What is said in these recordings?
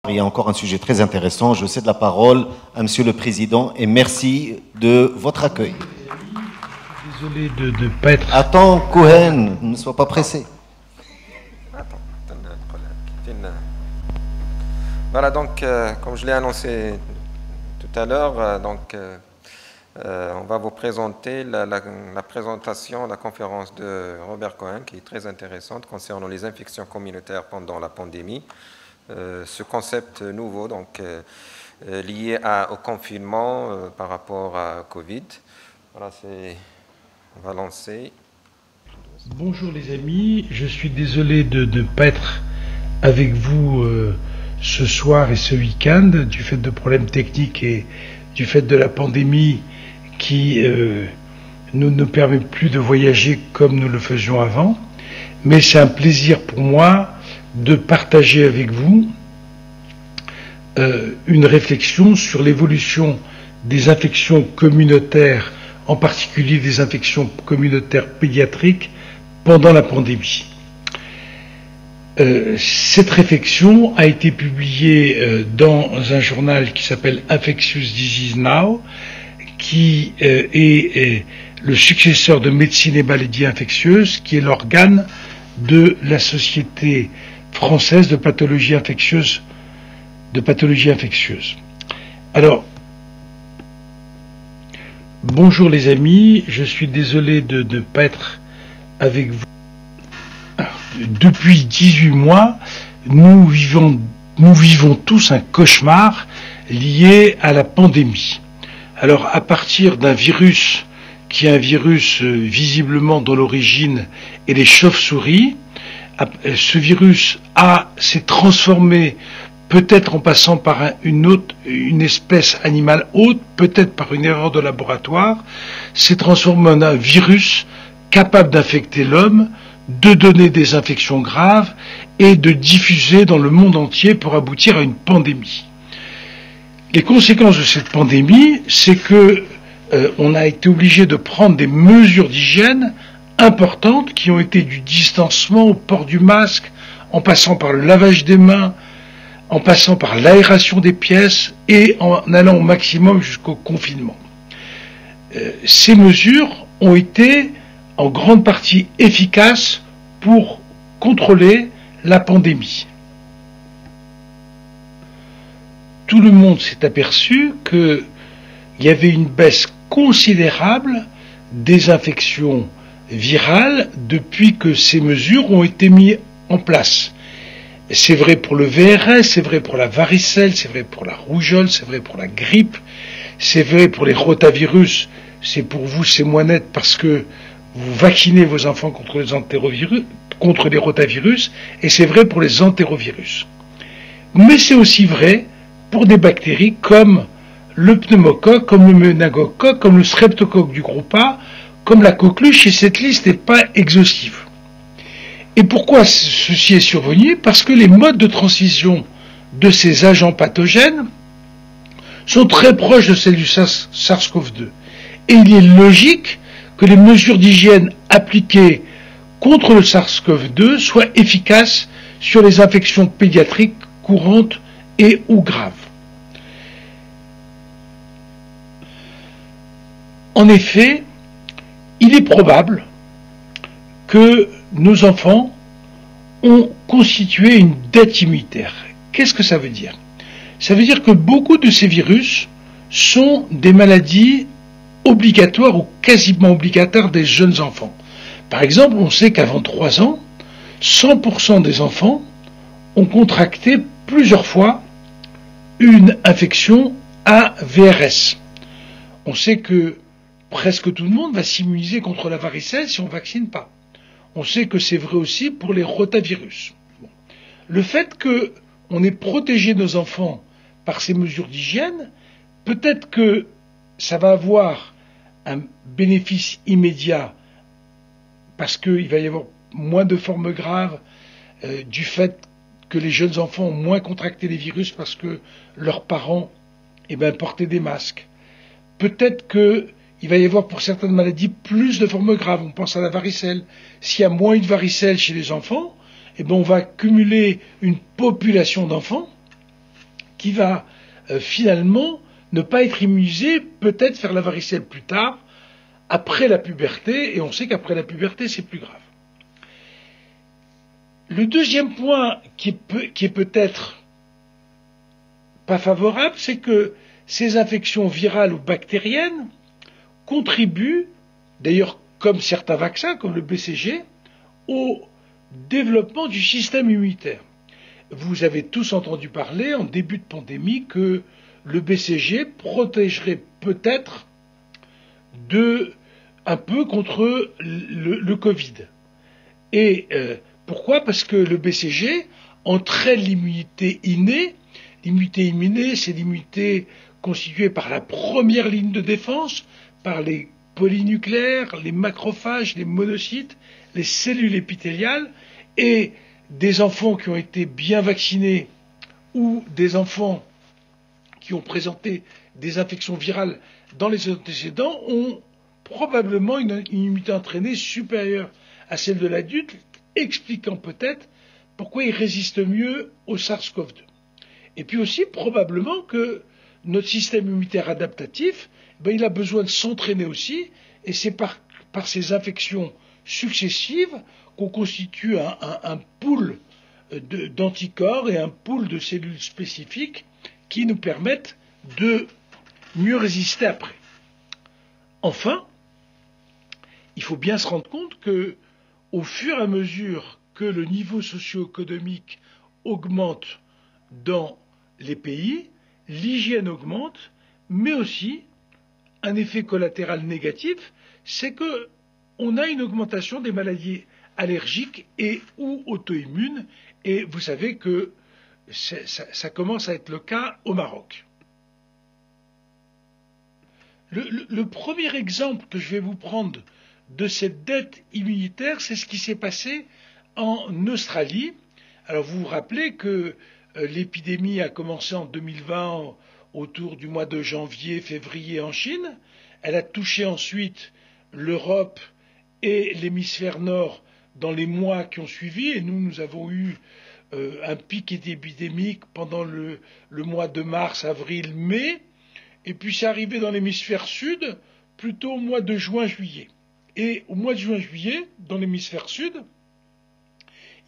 Il y a encore un sujet très intéressant. Je cède la parole à Monsieur le Président et merci de votre accueil. Désolé de ne pas être... Attends, Cohen, ne sois pas pressé. Voilà, donc, comme je l'ai annoncé tout à l'heure, on va vous présenter la présentation, la conférence de Robert Cohen, qui est très intéressante concernant les infections communautaires pendant la pandémie. Ce concept nouveau, donc, lié au confinement par rapport à Covid. Voilà, on va lancer. Bonjour les amis, je suis désolé de ne pas être avec vous ce soir et ce week-end, du fait de problèmes techniques et du fait de la pandémie qui ne permet plus de voyager comme nous le faisions avant. Mais c'est un plaisir pour moi de partager avec vous une réflexion sur l'évolution des infections communautaires, en particulier des infections communautaires pédiatriques pendant la pandémie. Cette réflexion a été publiée dans un journal qui s'appelle Infectious Disease Now, qui est le successeur de Médecine et Maladies infectieuses, qui est l'organe de la Société française de pathologie infectieuse. Alors, bonjour les amis, je suis désolé de ne pas être avec vous. Depuis 18 mois, nous vivons tous un cauchemar lié à la pandémie. Alors, à partir d'un virus qui est un virus visiblement dont l'origine est les chauves-souris, ce virus s'est transformé, peut-être en passant par une espèce animale autre, peut-être par une erreur de laboratoire, s'est transformé en un virus capable d'infecter l'homme, de donner des infections graves et de diffuser dans le monde entier pour aboutir à une pandémie. Les conséquences de cette pandémie, c'est que on a été obligé de prendre des mesures d'hygiène importantes qui ont été du distancement au port du masque, en passant par le lavage des mains, en passant par l'aération des pièces et en allant au maximum jusqu'au confinement. Ces mesures ont été en grande partie efficaces pour contrôler la pandémie. Tout le monde s'est aperçu qu'il y avait une baisse considérable des infections virales depuis que ces mesures ont été mises en place. C'est vrai pour le VRS, c'est vrai pour la varicelle, c'est vrai pour la rougeole, c'est vrai pour la grippe, c'est vrai pour les rotavirus. C'est pour vous, c'est moins net parce que vous vaccinez vos enfants contre les rotavirus, et c'est vrai pour les entérovirus. Mais c'est aussi vrai pour des bactéries comme le pneumocoque, comme le méningocoque, comme le streptocoque du groupe A, comme la coqueluche, et cette liste n'est pas exhaustive. Et pourquoi ceci est survenu? Parce que les modes de transmission de ces agents pathogènes sont très proches de celles du SARS-CoV-2. Et il est logique que les mesures d'hygiène appliquées contre le SARS-CoV-2 soient efficaces sur les infections pédiatriques courantes et ou graves. En effet, il est probable que nos enfants ont constitué une dette immunitaire. Qu'est-ce que ça veut dire? Ça veut dire que beaucoup de ces virus sont des maladies obligatoires ou quasiment obligatoires des jeunes enfants. Par exemple, on sait qu'avant 3 ans, 100% des enfants ont contracté plusieurs fois une infection à VRS. On sait que presque tout le monde va s'immuniser contre la varicelle si on ne vaccine pas. On sait que c'est vrai aussi pour les rotavirus. Bon. Le fait qu'on ait protégé nos enfants par ces mesures d'hygiène, peut-être que ça va avoir un bénéfice immédiat parce qu'il va y avoir moins de formes graves du fait que les jeunes enfants ont moins contracté les virus parce que leurs parents portaient des masques. Peut-être qu'il va y avoir pour certaines maladies plus de formes graves. On pense à la varicelle. S'il y a moins de varicelle chez les enfants, on va cumuler une population d'enfants qui va finalement ne pas être immunisé, peut-être faire la varicelle plus tard, après la puberté, et on sait qu'après la puberté, c'est plus grave. Le deuxième point qui est peut-être pas favorable, c'est que ces infections virales ou bactériennes contribuent, d'ailleurs comme certains vaccins, comme le BCG, au développement du système immunitaire. Vous avez tous entendu parler en début de pandémie que le BCG protégerait peut-être un peu contre le Covid. Et pourquoi? Parce que le BCG entraîne l'immunité innée. L'immunité innée, c'est l'immunité constituée par la première ligne de défense, par les polynucléaires, les macrophages, les monocytes, les cellules épithéliales, et des enfants qui ont été bien vaccinés ou des enfants qui ont présenté des infections virales dans les antécédents ont probablement une immunité entraînée supérieure à celle de l'adulte, expliquant peut-être pourquoi ils résistent mieux au SARS-CoV-2. Et puis aussi probablement que notre système immunitaire adaptatif, il a besoin de s'entraîner aussi, et c'est par ces infections successives qu'on constitue un pool d'anticorps et un pool de cellules spécifiques qui nous permettent de mieux résister après. Enfin, il faut bien se rendre compte que, au fur et à mesure que le niveau socio-économique augmente dans les pays, l'hygiène augmente, mais aussi un effet collatéral négatif, c'est que on a une augmentation des maladies allergiques et ou auto-immunes, et vous savez que ça commence à être le cas au Maroc. Le premier exemple que je vais vous prendre de cette dette immunitaire, c'est ce qui s'est passé en Australie. Alors vous vous rappelez que l'épidémie a commencé en 2020 autour du mois de janvier, février en Chine. Elle a touché ensuite l'Europe et l'hémisphère nord dans les mois qui ont suivi, et nous avons eu un pic épidémique pendant le mois de mars, avril, mai, et puis c'est arrivé dans l'hémisphère sud plutôt au mois de juin, juillet. Et au mois de juin, juillet, dans l'hémisphère sud,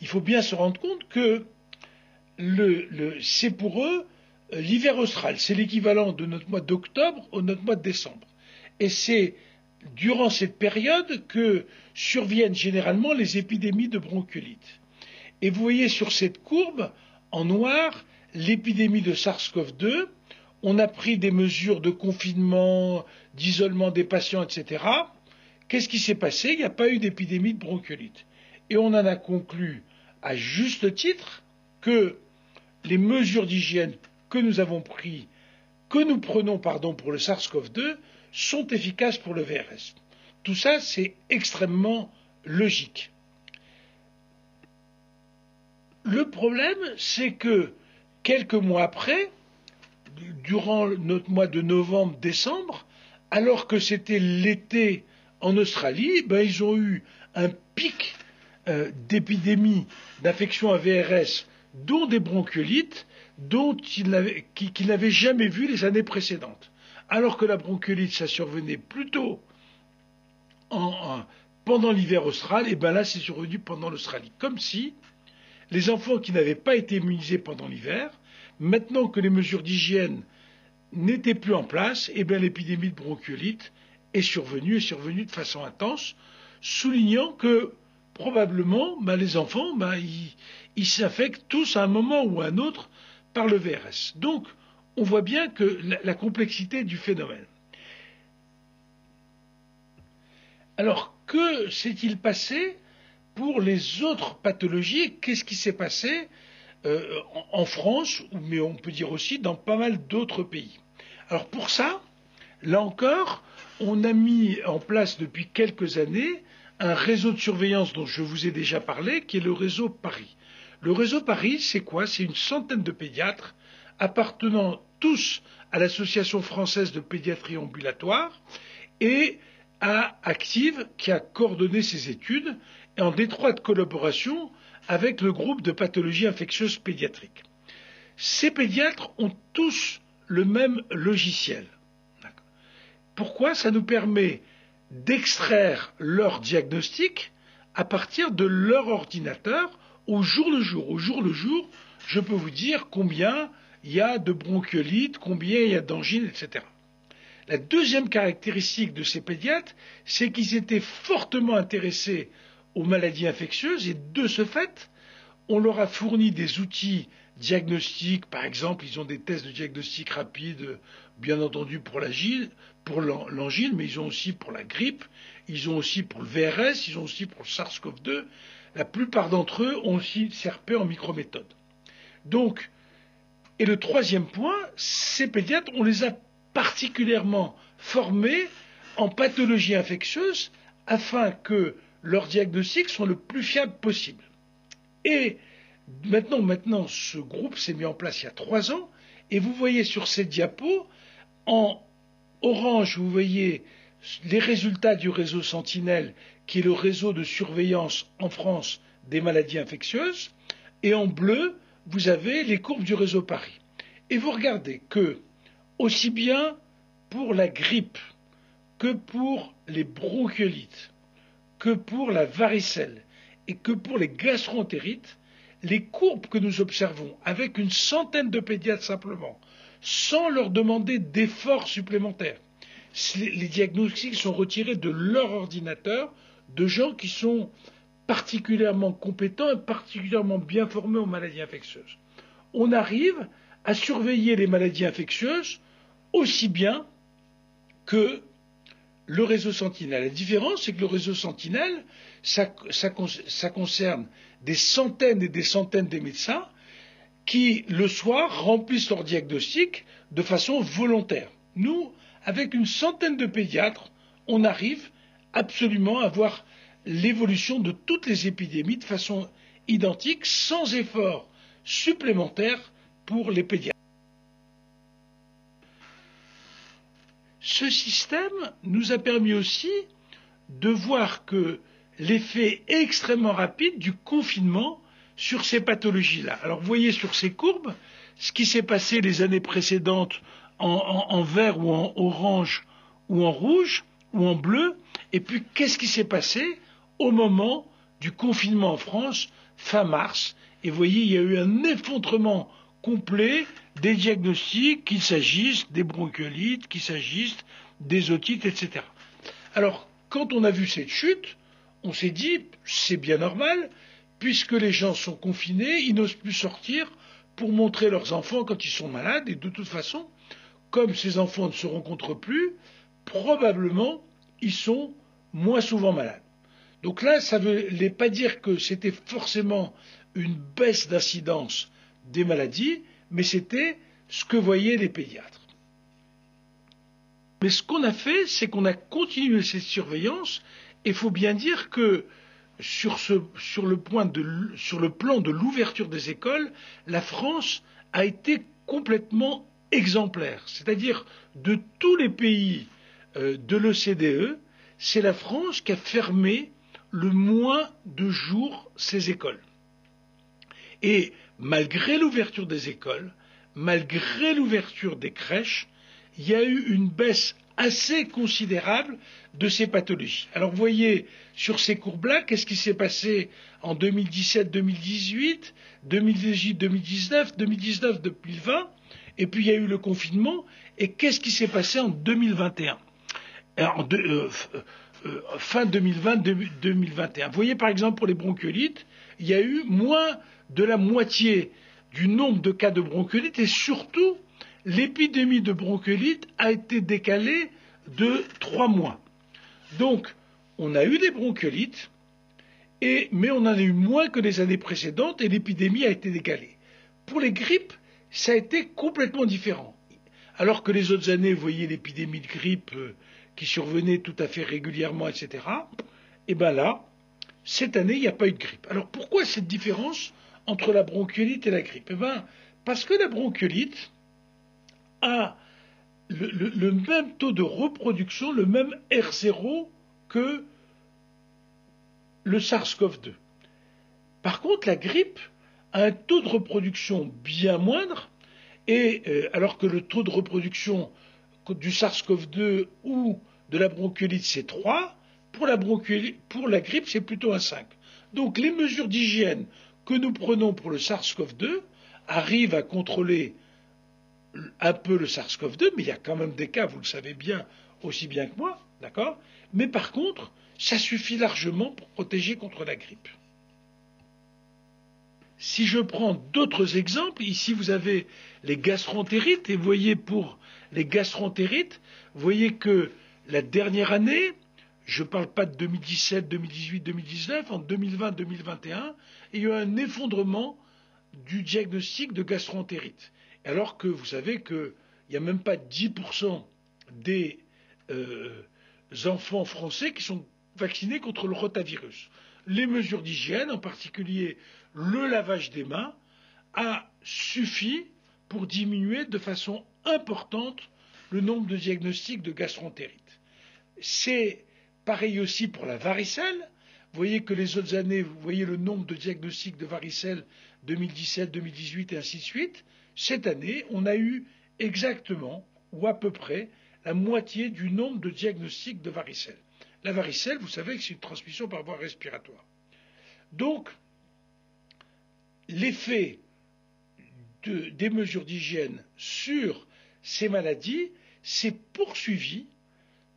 il faut bien se rendre compte que c'est pour eux l'hiver austral, c'est l'équivalent de notre mois d'octobre au notre mois de décembre. Et c'est durant cette période que surviennent généralement les épidémies de bronchiolite. Et vous voyez sur cette courbe, en noir, l'épidémie de SARS-CoV-2. On a pris des mesures de confinement, d'isolement des patients, etc. Qu'est-ce qui s'est passé? Il n'y a pas eu d'épidémie de bronchiolite. Et on en a conclu, à juste titre, que les mesures d'hygiène que nous prenons pour le SARS-CoV-2 sont efficaces pour le VRS. Tout ça, c'est extrêmement logique. Le problème, c'est que quelques mois après, durant notre mois de novembre-décembre, alors que c'était l'été en Australie, ils ont eu un pic d'épidémie d'infection à VRS, dont des bronchiolites, qu'ils n'avaient jamais vu les années précédentes. Alors que la bronchiolite, ça survenait plutôt pendant l'hiver austral, et là c'est survenu pendant l'Australie. Comme si les enfants qui n'avaient pas été immunisés pendant l'hiver, maintenant que les mesures d'hygiène n'étaient plus en place, l'épidémie de bronchiolite est survenue de façon intense, soulignant que probablement les enfants ils s'infectent tous à un moment ou à un autre par le VRS. Donc on voit bien que la complexité du phénomène. Alors que s'est-il passé pour les autres pathologies? Qu'est-ce qui s'est passé en France, mais on peut dire aussi dans pas mal d'autres pays? Alors pour ça, là encore, on a mis en place depuis quelques années un réseau de surveillance dont je vous ai déjà parlé, qui est le réseau Paris. Le réseau Paris, c'est quoi? C'est une centaine de pédiatres appartenant tous à l'Association française de pédiatrie ambulatoire et à Active, qui a coordonné ces études, en étroite collaboration avec le groupe de pathologie infectieuse pédiatrique. Ces pédiatres ont tous le même logiciel. Pourquoi? Ça nous permet d'extraire leur diagnostic à partir de leur ordinateur au jour le jour. Au jour le jour, je peux vous dire combien il y a de bronchiolite, combien il y a d'angines, etc. La deuxième caractéristique de ces pédiatres, c'est qu'ils étaient fortement intéressés aux maladies infectieuses et de ce fait, on leur a fourni des outils diagnostiques. Par exemple, ils ont des tests de diagnostic rapide, bien entendu pour l'angine, mais ils ont aussi pour la grippe, ils ont aussi pour le VRS, ils ont aussi pour le SARS-CoV-2. La plupart d'entre eux ont aussi CRP en microméthode. Donc, et le troisième point, ces pédiatres, on les a particulièrement formés en pathologie infectieuse afin que leur diagnostic soit le plus fiable possible. Et maintenant, ce groupe s'est mis en place il y a 3 ans, et vous voyez sur cette diapo, en orange, vous voyez les résultats du réseau Sentinelle, qui est le réseau de surveillance en France des maladies infectieuses, et en bleu, vous avez les courbes du réseau Paris. Et vous regardez que, aussi bien pour la grippe, que pour les bronchiolites, que pour la varicelle, et que pour les gastroentérites, les courbes que nous observons avec une centaine de pédiatres simplement, sans leur demander d'efforts supplémentaires, les diagnostics sont retirés de leur ordinateur, de gens qui sont particulièrement compétents et particulièrement bien formés aux maladies infectieuses. On arrive à surveiller les maladies infectieuses aussi bien que le réseau Sentinelle. La différence, c'est que le réseau Sentinelle, ça concerne des centaines et des centaines de médecins qui, le soir, remplissent leur diagnostic de façon volontaire. Nous, avec une centaine de pédiatres, on arrive absolument à voir l'évolution de toutes les épidémies de façon identique, sans effort supplémentaire pour les pédiatres. Ce système nous a permis aussi de voir que l'effet extrêmement rapide du confinement sur ces pathologies-là. Alors vous voyez sur ces courbes ce qui s'est passé les années précédentes en vert ou en orange ou en rouge ou en bleu, et puis qu'est-ce qui s'est passé au moment du confinement en France fin mars. Et vous voyez, il y a eu un effondrement complet des diagnostics, qu'il s'agisse des bronchiolites, qu'il s'agisse des otites, etc. Alors, quand on a vu cette chute, on s'est dit, c'est bien normal, puisque les gens sont confinés, ils n'osent plus sortir pour montrer leurs enfants quand ils sont malades, et de toute façon, comme ces enfants ne se rencontrent plus, probablement, ils sont moins souvent malades. Donc là, ça ne voulait pas dire que c'était forcément une baisse d'incidence des maladies, mais c'était ce que voyaient les pédiatres. Mais ce qu'on a fait, c'est qu'on a continué cette surveillance, et il faut bien dire que sur le plan de l'ouverture des écoles, la France a été complètement exemplaire. C'est-à-dire, de tous les pays de l'OCDE, c'est la France qui a fermé le moins de jours ses écoles. Et malgré l'ouverture des écoles, malgré l'ouverture des crèches, il y a eu une baisse assez considérable de ces pathologies. Alors vous voyez sur ces courbes-là, qu'est-ce qui s'est passé en 2017-2018, 2018-2019, 2019-2020, et puis il y a eu le confinement, et qu'est-ce qui s'est passé en 2021, fin 2020-2021. Vous voyez par exemple pour les bronchiolites, il y a eu moins de la moitié du nombre de cas de bronchiolite, et surtout l'épidémie de bronchiolite a été décalée de 3 mois. Donc, on a eu des bronchiolites, mais on en a eu moins que les années précédentes, et l'épidémie a été décalée. Pour les grippes, ça a été complètement différent. Alors que les autres années, vous voyez l'épidémie de grippe qui survenait tout à fait régulièrement, etc. Et bien là, cette année, il n'y a pas eu de grippe. Alors pourquoi cette différence entre la bronchiolite et la grippe? Eh bien, parce que la bronchiolite a le même taux de reproduction, le même R0 que le SARS-CoV-2. Par contre, la grippe a un taux de reproduction bien moindre, et alors que le taux de reproduction du SARS-CoV-2 ou de la bronchiolite c'est 3, pour la grippe c'est plutôt un 5. Donc les mesures d'hygiène que nous prenons pour le SARS-CoV-2 arrivent à contrôler un peu le SARS-CoV-2, mais il y a quand même des cas, vous le savez bien, aussi bien que moi, d'accord? Mais par contre, ça suffit largement pour protéger contre la grippe. Si je prends d'autres exemples, ici vous avez les gastroentérites, et vous voyez pour les gastroentérites, vous voyez que la dernière année, je ne parle pas de 2017, 2018, 2019, en 2020, 2021, il y a eu un effondrement du diagnostic de gastroentérite. Alors que vous savez qu'il n'y a même pas 10% des enfants français qui sont vaccinés contre le rotavirus. Les mesures d'hygiène, en particulier le lavage des mains, a suffi pour diminuer de façon importante le nombre de diagnostics de gastroentérite. C'est pareil aussi pour la varicelle. Vous voyez que les autres années, vous voyez le nombre de diagnostics de varicelle 2017, 2018 et ainsi de suite. Cette année, on a eu exactement, ou à peu près, la moitié du nombre de diagnostics de varicelle. La varicelle, vous savez que c'est une transmission par voie respiratoire. Donc, l'effet des mesures d'hygiène sur ces maladies s'est poursuivi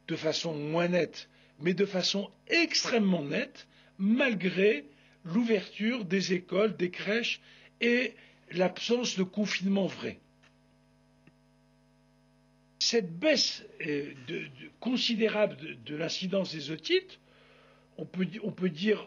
de façon moins nette, mais de façon extrêmement nette, malgré l'ouverture des écoles, des crèches et l'absence de confinement vrai. Cette baisse considérable de l'incidence des otites, on peut dire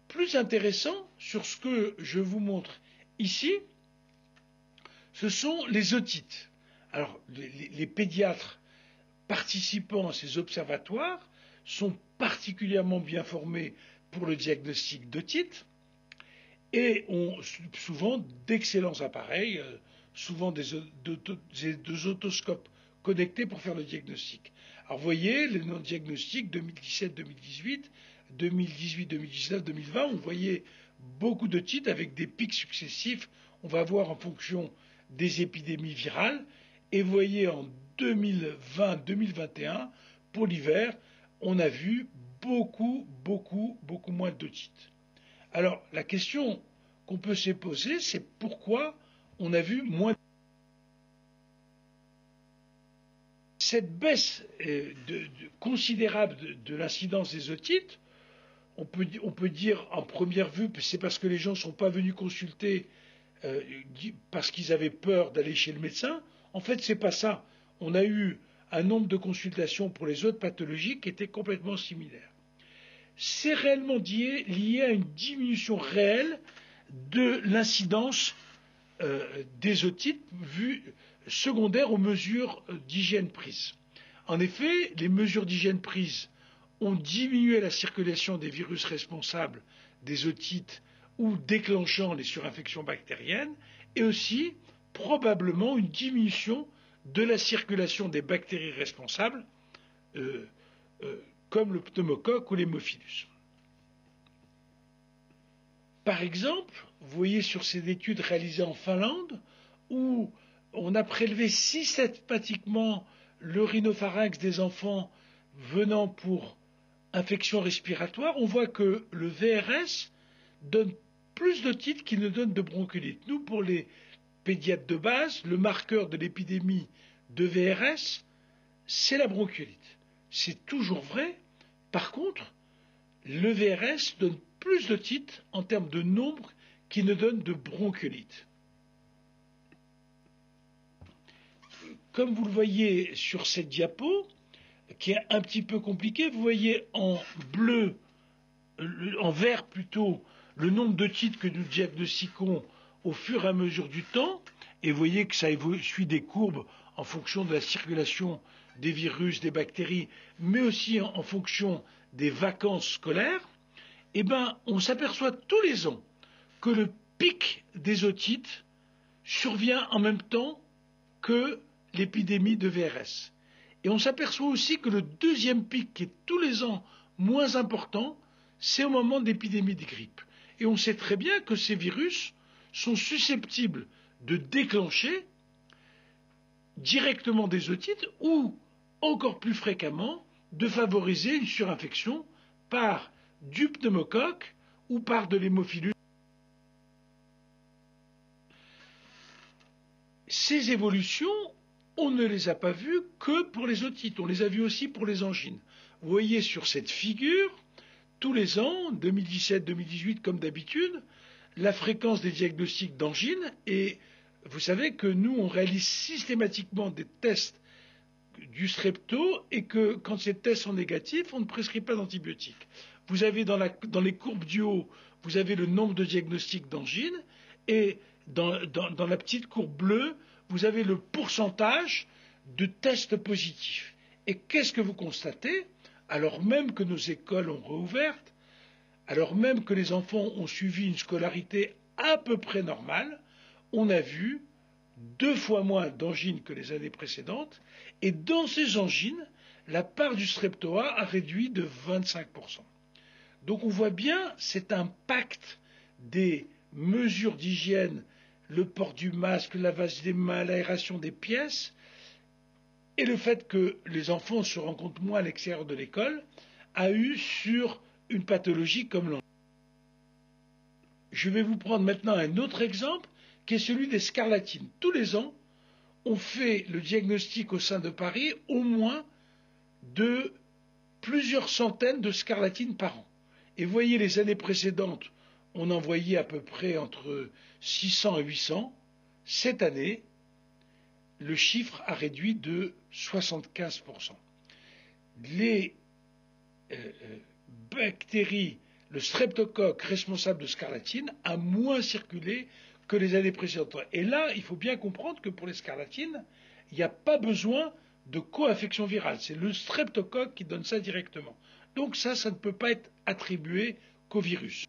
plus intéressant sur ce que je vous montre ici, ce sont les otites. Alors, les pédiatres participant à ces observatoires sont particulièrement bien formés pour le diagnostic d'otite et ont souvent d'excellents appareils, souvent des otoscopes connectés pour faire le diagnostic. Alors vous voyez, les diagnostics 2017-2018, 2018-2019, 2020, on voyait beaucoup d'otites avec des pics successifs. On va voir en fonction des épidémies virales. Et vous voyez en 2020-2021, pour l'hiver, on a vu beaucoup moins d'otites. Alors la question qu'on peut se poser, c'est pourquoi on a vu moins. Cette baisse considérable de l'incidence des otites, on peut dire en première vue, c'est parce que les gens ne sont pas venus consulter parce qu'ils avaient peur d'aller chez le médecin. En fait, c'est pas ça. On a eu un nombre de consultations pour les autres pathologies qui était complètement similaire. C'est réellement lié à une diminution réelle de l'incidence des otites secondaires aux mesures d'hygiène prises. En effet, les mesures d'hygiène prises ont diminué la circulation des virus responsables des otites ou déclenchant les surinfections bactériennes, et aussi probablement une diminution de la circulation des bactéries responsables, comme le pneumocoque ou l'hémophilus. Par exemple, vous voyez sur ces études réalisées en Finlande, où on a prélevé systématiquement le rhinopharynx des enfants venant pour infection respiratoire, on voit que le VRS donne plus d'otites qu'il ne donne de bronchiolite. Nous, pour les pédiatres de base, le marqueur de l'épidémie de VRS, c'est la bronchiolite. C'est toujours vrai. Par contre, le VRS donne plus d'otites en termes de nombre qu'il ne donne de bronchiolite. Comme vous le voyez sur cette diapo, qui est un petit peu compliquée, vous voyez en bleu, en vert plutôt, le nombre d'otites que nous diagnostiquons au fur et à mesure du temps, et vous voyez que ça suit des courbes en fonction de la circulation des virus, des bactéries, mais aussi en fonction des vacances scolaires. Eh bien, on s'aperçoit tous les ans que le pic des otites survient en même temps que l'épidémie de VRS. Et on s'aperçoit aussi que le deuxième pic, qui est tous les ans moins important, c'est au moment d'épidémie de grippe. Et on sait très bien que ces virus sont susceptibles de déclencher directement des otites ou, encore plus fréquemment, de favoriser une surinfection par du pneumocoque ou par de l'hémophilus. Ces évolutions, on ne les a pas vues que pour les otites, on les a vues aussi pour les angines. Vous voyez sur cette figure, tous les ans, 2017-2018 comme d'habitude, la fréquence des diagnostics d'angine, et vous savez que nous, on réalise systématiquement des tests du strepto et que quand ces tests sont négatifs, on ne prescrit pas d'antibiotiques. Vous avez dans les courbes du haut, vous avez le nombre de diagnostics d'angine et dans la petite courbe bleue, vous avez le pourcentage de tests positifs. Et qu'est-ce que vous constatez? Alors même que nos écoles ont réouvertes, alors même que les enfants ont suivi une scolarité à peu près normale, on a vu 2 fois moins d'angines que les années précédentes, et dans ces angines, la part du streptoa a réduit de 25%. Donc on voit bien cet impact des mesures d'hygiène, le port du masque, le lavage des mains, l'aération des pièces, et le fait que les enfants se rencontrent moins à l'extérieur de l'école, a eu sur une pathologie comme l'angine. Je vais vous prendre maintenant un autre exemple, qui est celui des scarlatines. Tous les ans, on fait le diagnostic au sein de Paris au moins de plusieurs centaines de scarlatines par an. Et vous voyez, les années précédentes, on en voyait à peu près entre 600 et 800. Cette année, le chiffre a réduit de 75%. Les bactéries, le streptocoque responsable de scarlatine a moins circulé que les années précédentes. Et là, il faut bien comprendre que pour les scarlatines, il n'y a pas besoin de co-infection virale. C'est le streptocoque qui donne ça directement. Donc ça ne peut pas être attribué qu'au virus.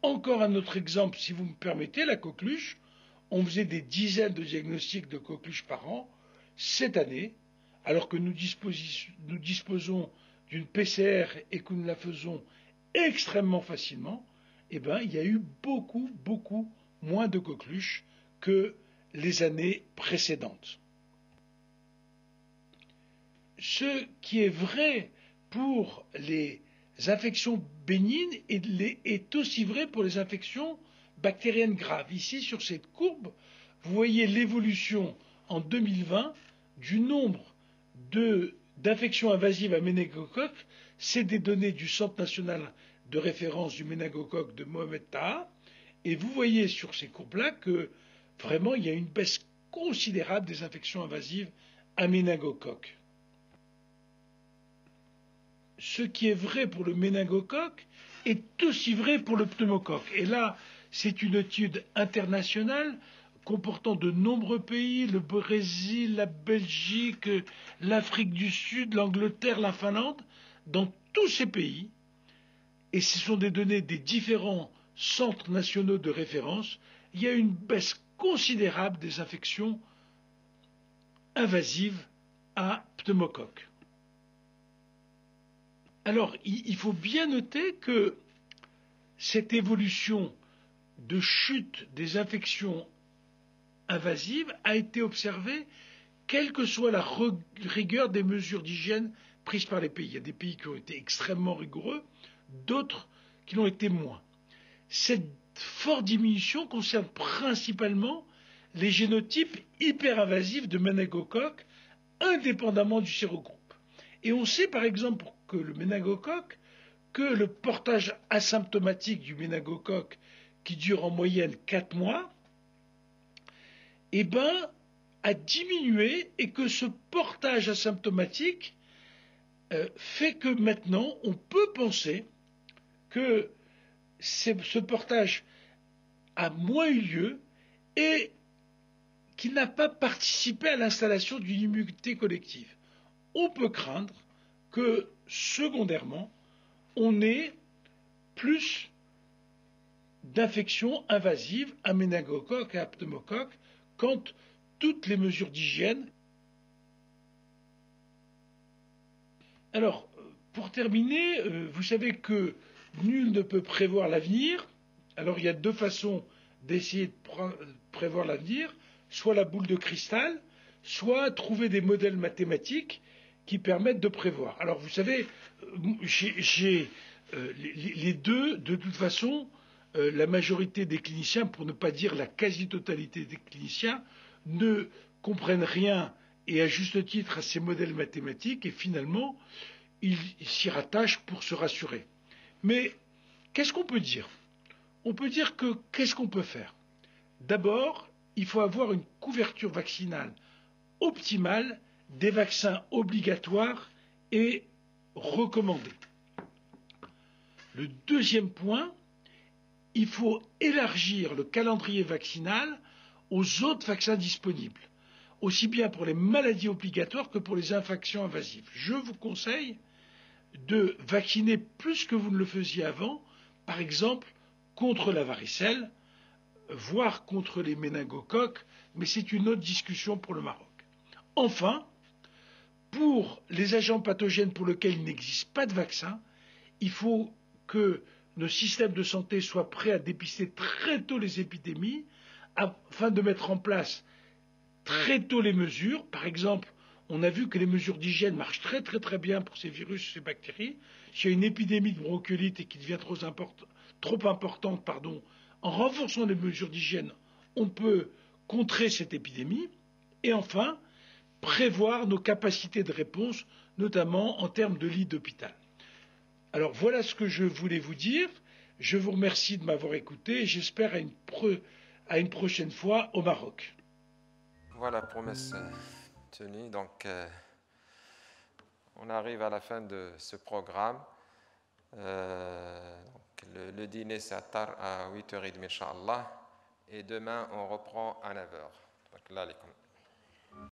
Encore un autre exemple, si vous me permettez, la coqueluche. On faisait des dizaines de diagnostics de coqueluche par an. Cette année, alors que nous disposons d'une PCR et que nous la faisons extrêmement facilement, eh ben, il y a eu beaucoup moins de coqueluches que les années précédentes. Ce qui est vrai pour les infections bénignes est aussi vrai pour les infections bactériennes graves. Ici, sur cette courbe, vous voyez l'évolution en 2020 du nombre d'infections invasives à méningocoque. C'est des données du Centre national de référence du méningocoque de Mohamed Taha. Et vous voyez sur ces courbes-là que vraiment il y a une baisse considérable des infections invasives à méningocoque. Ce qui est vrai pour le méningocoque est aussi vrai pour le pneumocoque. Et là, c'est une étude internationale comportant de nombreux pays, le Brésil, la Belgique, l'Afrique du Sud, l'Angleterre, la Finlande. Dans tous ces pays, et ce sont des données des différents centres nationaux de référence, il y a une baisse considérable des infections invasives à pneumocoque. Alors, il faut bien noter que cette évolution de chute des infections invasives a été observée quelle que soit la rigueur des mesures d'hygiène prises par les pays. Il y a des pays qui ont été extrêmement rigoureux, d'autres qui l'ont été moins. Cette forte diminution concerne principalement les génotypes hyperinvasifs de méningocoque, indépendamment du sérogroupe. Et on sait par exemple que le méningocoque, que le portage asymptomatique du méningocoque, qui dure en moyenne 4 mois, a diminué et que ce portage asymptomatique fait que maintenant on peut penser que ce portage a moins eu lieu et qu'il n'a pas participé à l'installation d'une immunité collective. On peut craindre que, secondairement, on ait plus d'infections invasives à méningocoque et à pneumocoque quand toutes les mesures d'hygiène. Alors, pour terminer, vous savez que nul ne peut prévoir l'avenir. Alors, il y a deux façons d'essayer de prévoir l'avenir, soit la boule de cristal, soit trouver des modèles mathématiques qui permettent de prévoir. Alors, vous savez, j'ai les deux, de toute façon, la majorité des cliniciens, pour ne pas dire la quasi-totalité des cliniciens, ne comprennent rien, et à juste titre, à ces modèles mathématiques, et finalement, ils s'y rattachent pour se rassurer. Mais qu'est-ce qu'on peut dire? On peut dire que qu'est-ce qu'on peut faire? D'abord, il faut avoir une couverture vaccinale optimale des vaccins obligatoires et recommandés. Le deuxième point, il faut élargir le calendrier vaccinal aux autres vaccins disponibles, aussi bien pour les maladies obligatoires que pour les infections invasives. Je vous conseille de vacciner plus que vous ne le faisiez avant, par exemple contre la varicelle, voire contre les méningocoques, mais c'est une autre discussion pour le Maroc. Enfin, pour les agents pathogènes pour lesquels il n'existe pas de vaccin, il faut que nos systèmes de santé soient prêts à dépister très tôt les épidémies afin de mettre en place très tôt les mesures. Par exemple, on a vu que les mesures d'hygiène marchent très bien pour ces virus, ces bactéries. S'il y a une épidémie de bronchiolite et qui devient trop importante, en renforçant les mesures d'hygiène, on peut contrer cette épidémie. Et enfin, prévoir nos capacités de réponse, notamment en termes de lits d'hôpital. Alors voilà ce que je voulais vous dire. Je vous remercie de m'avoir écouté et j'espère à une prochaine fois au Maroc. Voilà, promesse tenue. Donc, on arrive à la fin de ce programme. Donc, le dîner s'attard à 8h30, Inch'Allah. Et demain, on reprend à 9h. Donc, là,